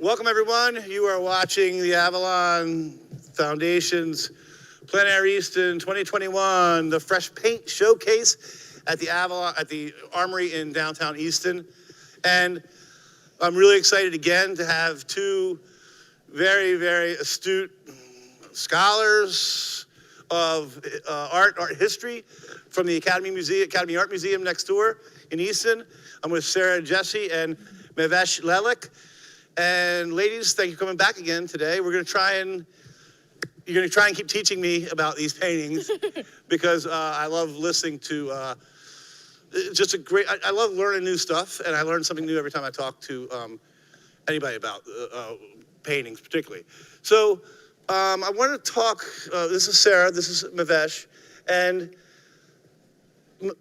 Welcome, everyone. You are watching the Avalon Foundation's Plein Air Easton 2021, the Fresh Paint Showcase at the Armory in downtown Easton. And I'm really excited again to have two very, very astute scholars of art history from the Academy Art Museum next door in Easton. I'm with Sarah Jesse and Mehves Lelic. And ladies, thank you for coming back again today. You're gonna try and keep teaching me about these paintings because I love listening to, I love learning new stuff, and I learn something new every time I talk to anybody about paintings particularly. So I want to talk, this is Sarah, this is Mehves, and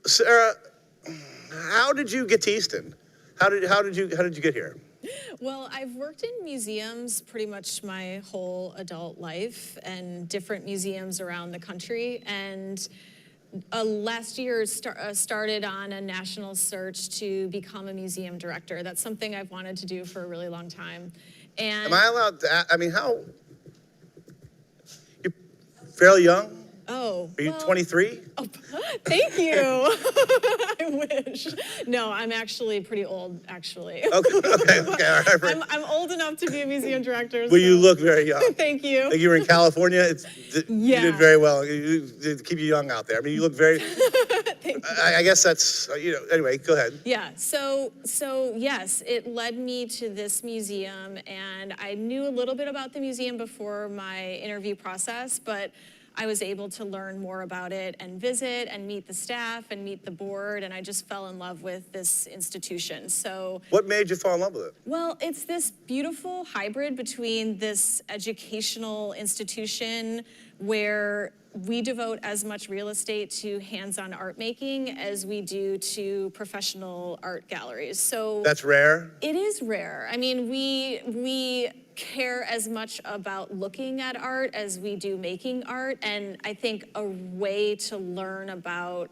Sarah, how did you get to Easton? How did you get here? Well, I've worked in museums pretty much my whole adult life and different museums around the country. And last year started on a national search to become a museum director. That's something I've wanted to do for a really long time. And am I allowed to, you're fairly young? Oh, are you 23? Oh, thank you. I wish. No, I'm actually pretty old, actually. Okay, all right. I'm old enough to be a museum director. Well, so. You look very young. Thank you. Like you were in California. Yeah. You did very well. You keep you young out there. I mean, you look very. Thank you. I guess that's Anyway, go ahead. Yeah. So yes, it led me to this museum, and I knew a little bit about the museum before my interview process, but I was able to learn more about it and visit and meet the staff and meet the board, and I just fell in love with this institution. So what made you fall in love with it? Well, it's this beautiful hybrid between this educational institution where we devote as much real estate to hands-on art making as we do to professional art galleries. So that's rare? It is rare. I mean, we care as much about looking at art as we do making art, and I think a way to learn about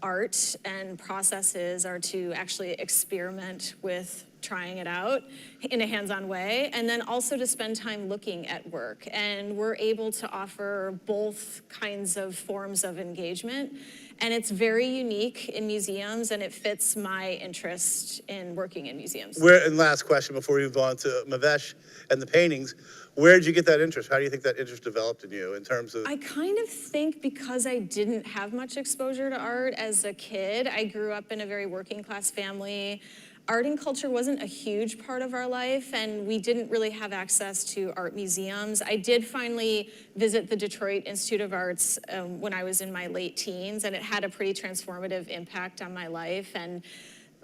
art and processes are to actually experiment with trying it out in a hands-on way, and then also to spend time looking at work. And we're able to offer both kinds of forms of engagement, and it's very unique in museums, and it fits my interest in working in museums. And last question before we move on to Mehves and the paintings, where did you get that interest? How do you think that interest developed in you in terms of? I kind of think because I didn't have much exposure to art as a kid. I grew up in a very working class family. Art and culture wasn't a huge part of our life, and we didn't really have access to art museums. I did finally visit the Detroit Institute of Arts when I was in my late teens, and it had a pretty transformative impact on my life. And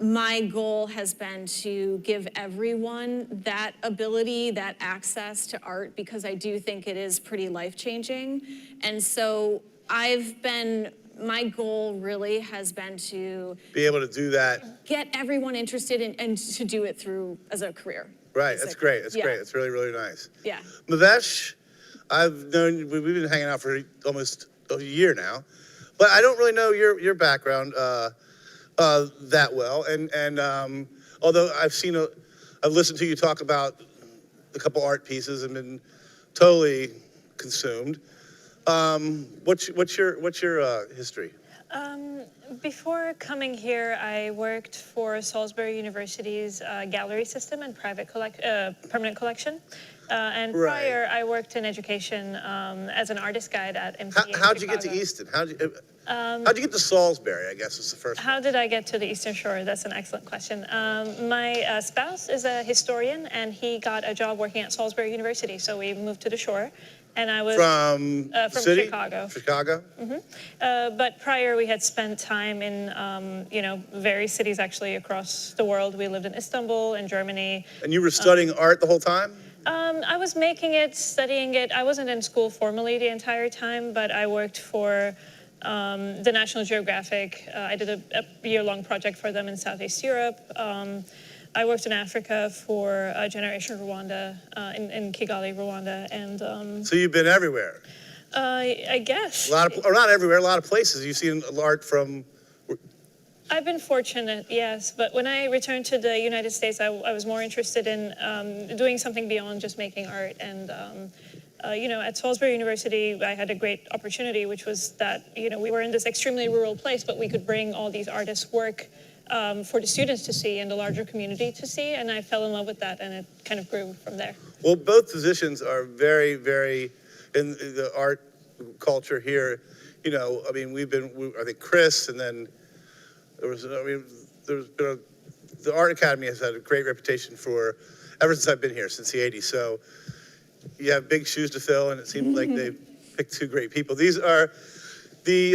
my goal has been to give everyone that ability, that access to art, because I do think it is pretty life-changing. And so my goal really has been to be able to do that. Get everyone interested in, and to do it through as a career. Right, that's great, that's great. It's really, really nice. Yeah. Mehves, we've been hanging out for almost a year now, but I don't really know your background that well. And although I've listened to you talk about a couple art pieces and been totally consumed. What's your history? Before coming here, I worked for Salisbury University's gallery system and permanent collection. And prior, I worked in education as an artist guide at MPA. How'd you get to Easton? How'd you get to Salisbury, I guess is the first one. How did I get to the Eastern Shore? That's an excellent question. My spouse is a historian, and he got a job working at Salisbury University, so we moved to the shore. And I was from city? Chicago. Chicago. But prior, we had spent time in various cities actually across the world. We lived in Istanbul, in Germany. And you were studying art the whole time? I was making it, studying it. I wasn't in school formally the entire time, but I worked for the National Geographic. I did a year-long project for them in Southeast Europe. I worked in Africa for Generation Rwanda, in Kigali, Rwanda, and so you've been everywhere. I guess. Or not everywhere, a lot of places. You've seen art from I've been fortunate, yes, but when I returned to the United States, I was more interested in doing something beyond just making art. And at Salisbury University, I had a great opportunity, which was that we were in this extremely rural place, but we could bring all these artists' work for the students to see and the larger community to see. And I fell in love with that, and it kind of grew from there. Well, both positions are very, very in the art culture here. I think Chris, and then there's been the Art Academy has had a great reputation ever since I've been here, since the 80s. So you have big shoes to fill, and it seems like they've picked two great people. These are the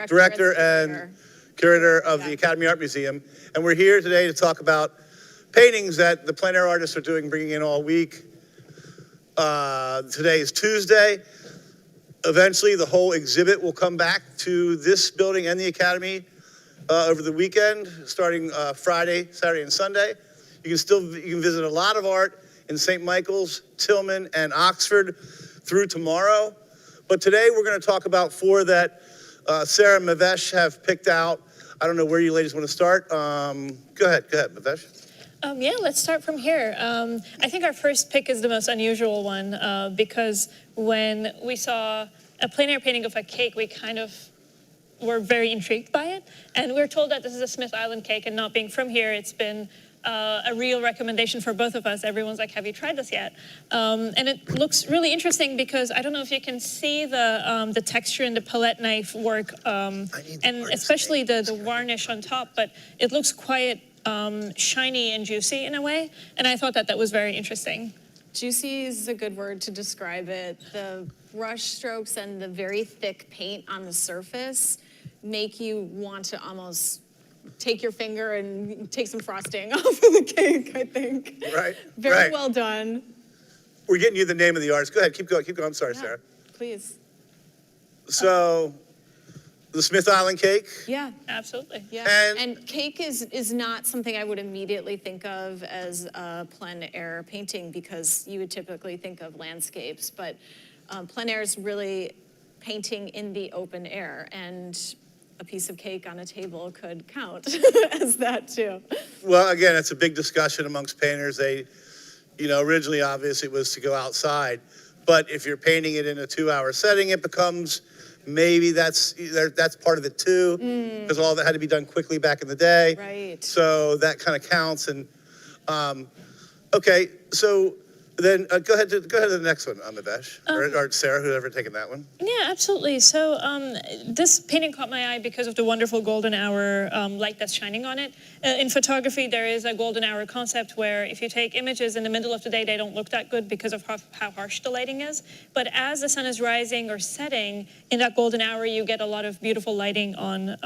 director and curator of the Academy Art Museum, and we're here today to talk about paintings that the plein air artists are doing, bringing in all week. Today is Tuesday. Eventually, the whole exhibit will come back to this building and the Academy over the weekend, starting Friday, Saturday, and Sunday. You can visit a lot of art in St. Michael's, Tillman, and Oxford through tomorrow. But today, we're going to talk about four that Sarah and Mehves have picked out. I don't know where you ladies want to start. Go ahead, Mehves. Yeah, let's start from here. I think our first pick is the most unusual one because when we saw a plein air painting of a cake, we kind of were very intrigued by it. And we were told that this is a Smith Island cake, and not being from here, it's been a real recommendation for both of us. Everyone's like, have you tried this yet? And it looks really interesting because I don't know if you can see the texture in the palette knife work, and especially the varnish on top, but it looks quite shiny and juicy in a way, and I thought that was very interesting. Juicy is a good word to describe it. The brush strokes and the very thick paint on the surface make you want to almost take your finger and take some frosting off of the cake, I think. Right. Very well done. We're getting you the name of the artist. Go ahead, keep going. I'm sorry, Sarah. Please. So, the Smith Island cake. Yeah. Absolutely. Yeah. And cake is not something I would immediately think of as a plein air painting because you would typically think of landscapes, but plein air is really painting in the open air, and a piece of cake on a table could count as that too. Well, again, it's a big discussion amongst painters. They, originally obviously it was to go outside, but if you're painting it in a 2-hour setting, it becomes maybe that's part of it too, because all that had to be done quickly back in the day. Right. So that kind of counts. And okay, so then go ahead to the next one, Mehves, or Sarah, whoever taken that one. Yeah, absolutely. So this painting caught my eye because of the wonderful golden hour light that's shining on it. In photography, there is a golden hour concept where if you take images in the middle of the day, they don't look that good because of how harsh the lighting is. But as the sun is rising or setting, in that golden hour, you get a lot of beautiful lighting on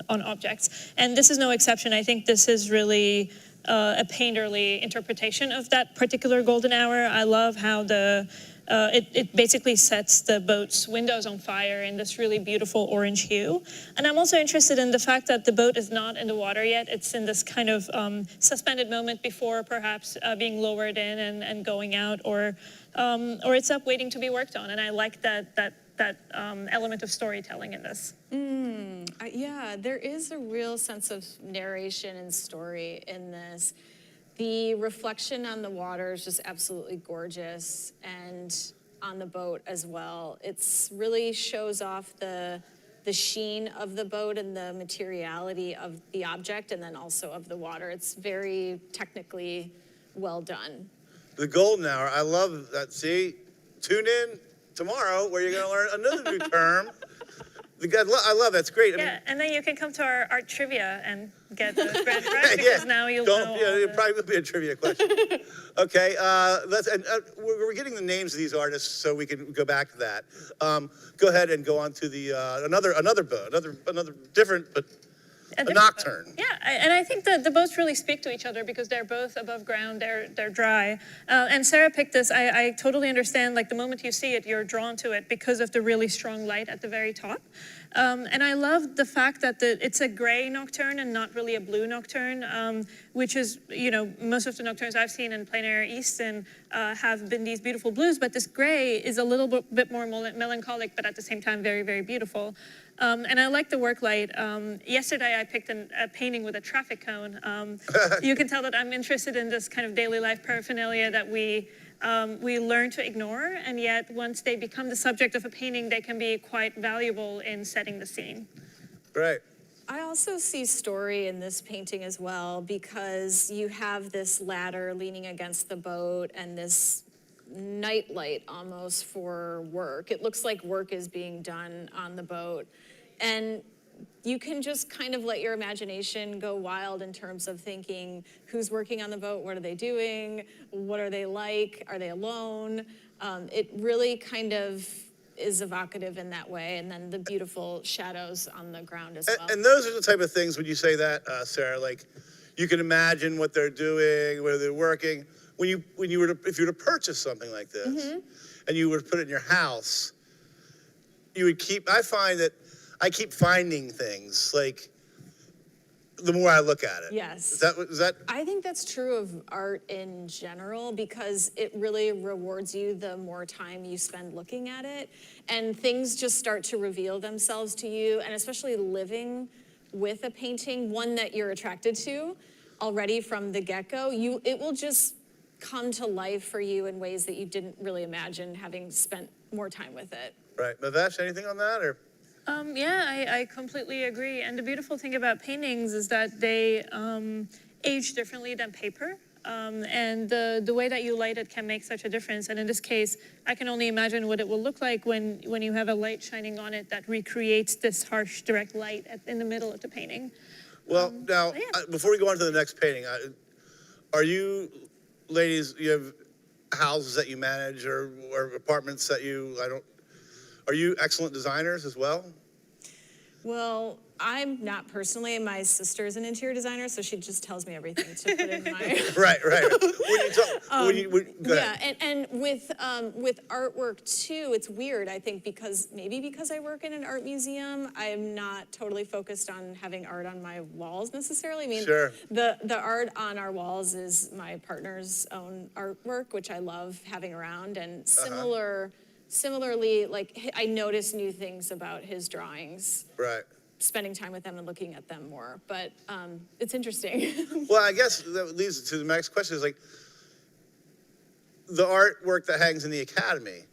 objects. And this is no exception. I think this is really a painterly interpretation of that particular golden hour. I love how it basically sets the boat's windows on fire in this really beautiful orange hue. And I'm also interested in the fact that the boat is not in the water yet. It's in this kind of suspended moment before perhaps being lowered in and going out, or it's up waiting to be worked on. And I like that element of storytelling in this. Yeah, there is a real sense of narration and story in this. The reflection on the water is just absolutely gorgeous, and on the boat as well. It's really shows off the sheen of the boat and the materiality of the object, and then also of the water. It's very technically well done. The golden hour, I love that. See, tune in tomorrow where you're going to learn another new term. I love that's great. Yeah, and then you can come to our art trivia and get the grand prize because now you'll know. Yeah, it probably will be a trivia question. Okay, we're getting the names of these artists so we can go back to that. Go ahead and go on to the another boat, another different but a nocturne. Yeah, and I think that the boats really speak to each other because they're both above ground, they're dry. And Sarah picked this. I totally understand, like the moment you see it, you're drawn to it because of the really strong light at the very top. And I love the fact that it's a gray nocturne and not really a blue nocturne, which is, most of the nocturnes I've seen in Plein Air Easton have been these beautiful blues, but this gray is a little bit more melancholic, but at the same time very, very beautiful. And I like the work light. Yesterday, I picked a painting with a traffic cone. You can tell that I'm interested in this kind of daily life paraphernalia that we learn to ignore, and yet once they become the subject of a painting, they can be quite valuable in setting the scene. Right. I also see story in this painting as well, because you have this ladder leaning against the boat and this night light almost for work. It looks like work is being done on the boat. And you can just kind of let your imagination go wild in terms of thinking, who's working on the boat? What are they doing? What are they like? Are they alone? It really kind of is evocative in that way, and then the beautiful shadows on the ground as well. And those are the type of things, when you say that, Sarah, like you can imagine what they're doing, where they're working. If you were to purchase something like this, and you were to put it in your house, I find that I keep finding things, like, the more I look at it. Yes. Is that? I think that's true of art in general, because it really rewards you the more time you spend looking at it, and things just start to reveal themselves to you, and especially living with a painting, one that you're attracted to already from the get-go, it will just come to life for you in ways that you didn't really imagine, having spent more time with it. Right. Mehves, anything on that, or? Yeah, I completely agree. And the beautiful thing about paintings is that they age differently than paper. And the way that you light it can make such a difference. And in this case, I can only imagine what it will look like when you have a light shining on it that recreates this harsh, direct light in the middle of the painting. Well, now, before we go on to the next painting, are you, ladies, you have houses that you manage or apartments that are you excellent designers as well? Well, I'm not personally. My sister's an interior designer, so she just tells me everything to put in my... Right. Go ahead. Yeah, and with artwork too, it's weird, I think, because I work in an art museum, I'm not totally focused on having art on my walls necessarily. I mean, Sure. The art on our walls is my partner's own artwork, which I love having around, and similarly, like, I notice new things about his drawings. Right. Spending time with them and looking at them more, but it's interesting. Well, I guess that leads to the next question, is like, the artwork that hangs in the Academy,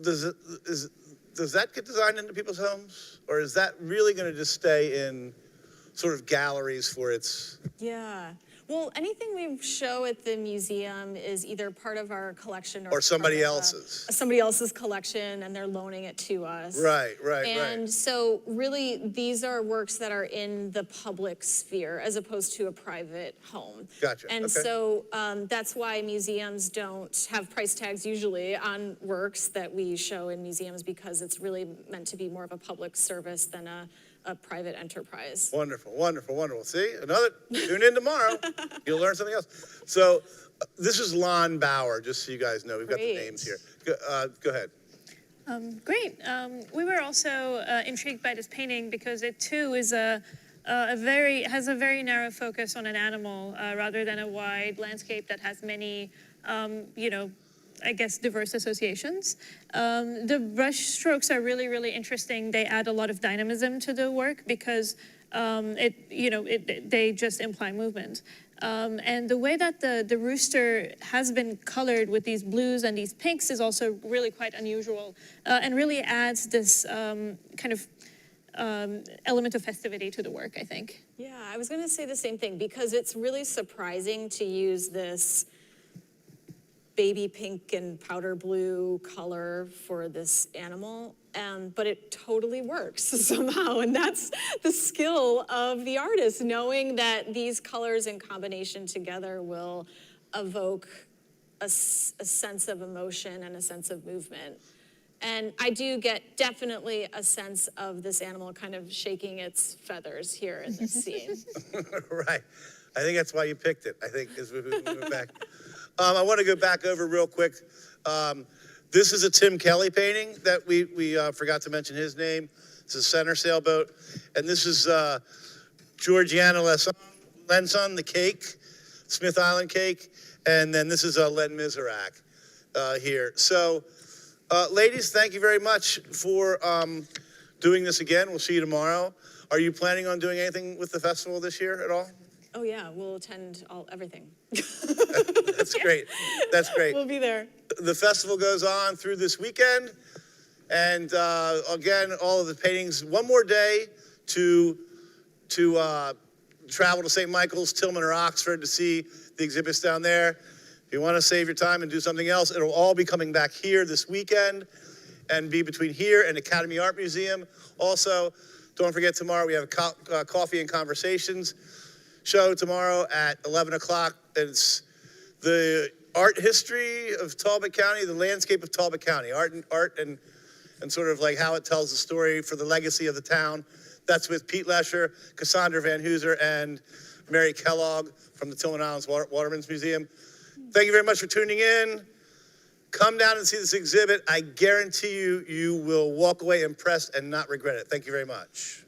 does that get designed into people's homes? Or is that really gonna just stay in sort of galleries for its... Yeah. Well, anything we show at the museum is either part of our collection or somebody else's. Somebody else's collection, and they're loaning it to us. Right. And so really, these are works that are in the public sphere as opposed to a private home. Gotcha. And okay. so that's why museums don't have price tags usually on works that we show in museums, because it's really meant to be more of a public service than a private enterprise. Wonderful. See, tune in tomorrow. You'll learn something else. So this is Lon Bauer, just so you guys know. We've got the names here. Go ahead. Great. We were also intrigued by this painting because it too is has a very narrow focus on an animal rather than a wide landscape that has many, I guess, diverse associations. The brush strokes are really, really interesting. They add a lot of dynamism to the work because they just imply movement. And the way that the rooster has been colored with these blues and these pinks is also really quite unusual and really adds this kind of element of festivity to the work, I think. Yeah, I was gonna say the same thing, because it's really surprising to use this baby pink and powder blue color for this animal, but it totally works somehow, and that's the skill of the artist, knowing that these colors in combination together will evoke a sense of emotion and a sense of movement. And I do get definitely a sense of this animal kind of shaking its feathers here in this scene. Right. I think that's why you picked it, I think, as we move back. I want to go back over real quick. This is a Tim Kelly painting that we forgot to mention his name. It's a center sailboat. And this is Georgiana Lenson, the cake, Smith Island cake. And then this is Len Miserak here. So, ladies, thank you very much for doing this again. We'll see you tomorrow. Are you planning on doing anything with the festival this year at all? Oh yeah, we'll attend everything. That's great. That's great. We'll be there. The festival goes on through this weekend. And again, all of the paintings, one more day to travel to St. Michael's, Tillman, or Oxford to see the exhibits down there. If you want to save your time and do something else, it'll all be coming back here this weekend and be between here and Academy Art Museum. Also, don't forget tomorrow we have a Coffee and Conversations show tomorrow at 11 o'clock. It's the art history of Talbot County, the landscape of Talbot County, art and sort of like how it tells the story for the legacy of the town. That's with Pete Lesher, Cassandra Van Hooser, and Mary Kellogg from the Tillman Islands Waterman's Museum. Thank you very much for tuning in. Come down and see this exhibit. I guarantee you, you will walk away impressed and not regret it. Thank you very much.